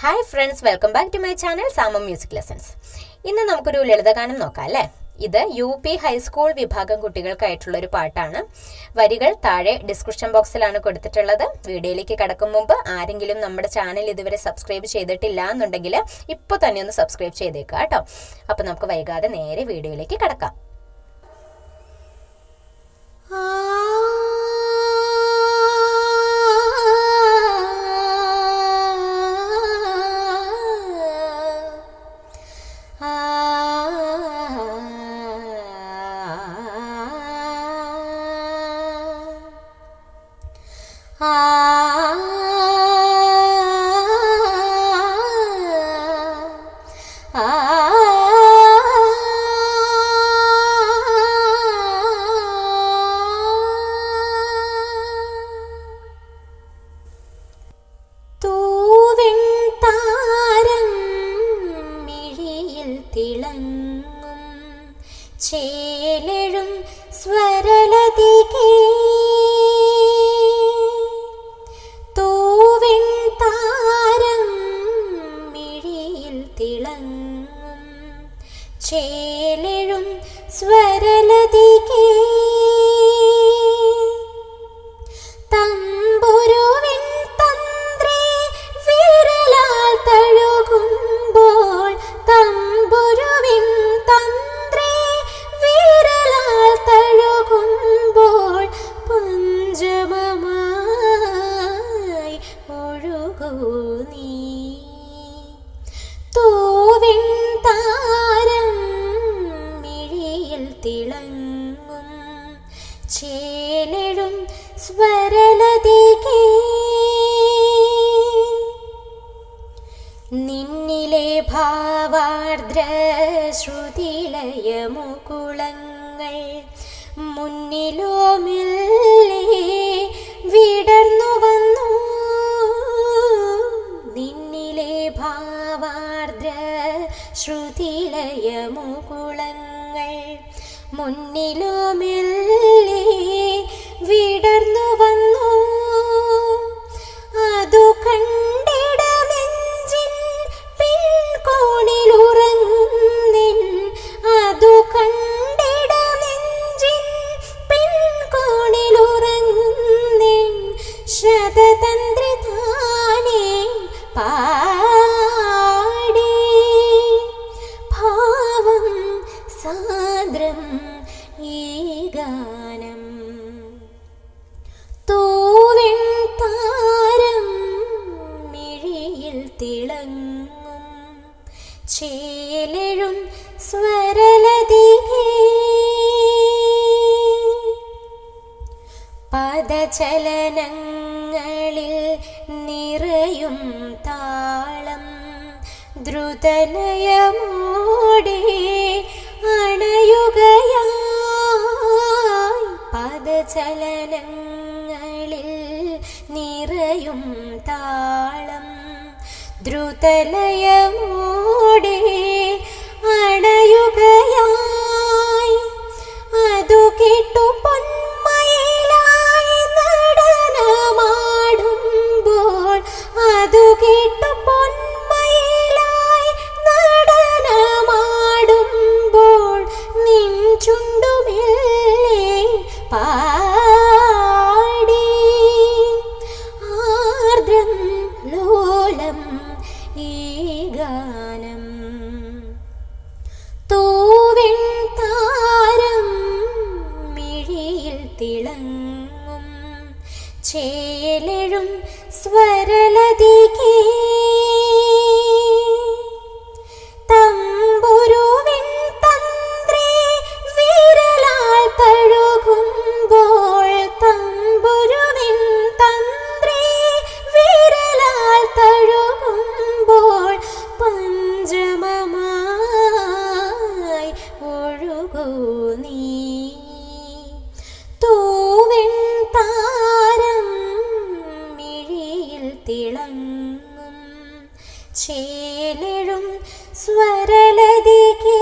Hi friends, welcome back to my channel Samam music lessons. ഇന്ന് നമുക്കൊരു ലളിതഗാനം നോക്കാം അല്ലേ. ഇത് UP ഹൈസ്കൂൾ വിഭാഗം കുട്ടികൾക്കായിട്ടുള്ള ഒരു പാട്ടാണ്. വരികൾ താഴെ ഡിസ്ക്രിപ്ഷൻ ബോക്സിലാണ് കൊടുത്തിട്ടുള്ളത്. വീഡിയോയിലേക്ക് കടക്കും മുമ്പ് ആരെങ്കിലും നമ്മുടെ ചാനൽ ഇതുവരെ സബ്സ്ക്രൈബ് ചെയ്തിട്ടില്ല എന്നുണ്ടെങ്കിൽ ഇപ്പോൾ തന്നെ ഒന്ന് സബ്സ്ക്രൈബ് ചെയ്തേക്കുക കേട്ടോ. അപ്പോൾ നമുക്ക് വൈകാതെ നേരെ വീഡിയോയിലേക്ക് കടക്കാം. തിളങ്ങും ചേലഴും സ്വരലതികേ തൂവെൺ താരം മിഴിയിൽ തിളങ്ങും ചേലഴും സ്വരലതികേ തമ്പുരുവിൻ തന്ത്രി വിരലാൽ തഴുകുമ്പോൾ തമ്പുരുവിൻ തന്ത്രി വിരലാൽ തഴുകുമ്പോൾ പഞ്ചമമായി ഒഴുകൂ നീ തൂവിൻ താരം മിഴിയിൽ തിളങ്ങും ചേലഴും സ്വരലതികേ നിന്നിലെ ഭാവാർദ്ര ശ്രുതിലയമുകുളങ്ങൾ മുന്നിലോ മെല്ലെ വിടർന്നു വന്നു നിന്നിലെ ഭാവാർദ്ര ശ്രുതിലയമുകുളങ്ങൾ മുന്നിലോ മെല്ലെ വിടർന്നു വന്നു അതു കണ്ടിട നെഞ്ചിൻ പിൻകോണിലുറങ്ങുന്നിൻ അതു കണ്ടിട നെഞ്ചിൻ പിൻകോണിലുറങ്ങുന്നിൻ ശതതന്ത്രി താനേ പാടി ഭാവം സാന്ദ്രം ഈ ഗാനം തൂവെൺ താരം മിഴിയിൽ തിളങ്ങും ചേലഴും സ്വരലതികേ പദചലനങ്ങളിൽ നിറയും താളം ദ്രുതലയമോടെ അണയുകയായി പദചലനങ്ങളിൽ നിറയും താളം ദ്രുതലയമോടെ അണയുകയായി അതു കേട്ടു പൊന്മയിലായി നടനമാടുമ്പോൾ അതു കേട്ടു പൊന്മയിലായി നടനമാടുമ്പോൾ നിൻ ചുണ്ടുമെല്ലെ പാടി ആർദ്രം ലോലം ഈ ഗാനം തൂവെൺ താരം മിഴിയിൽ തിളങ്ങും ചേലഴും സ്വരലതികേ തമ്പുരുവിൻ തന്ത്രി വിരലാൽ തഴുകുമ്പോൾ തമ്പുരുവിൻ തന്ത്രി വിരലാൽ തഴുകുമ്പോൾ പഞ്ചമമായി ഒഴുകൂ നീ തൂവെൺ താരം മിഴിയിൽ തിളങ്ങും ചേലഴും സ്വരലതികേ.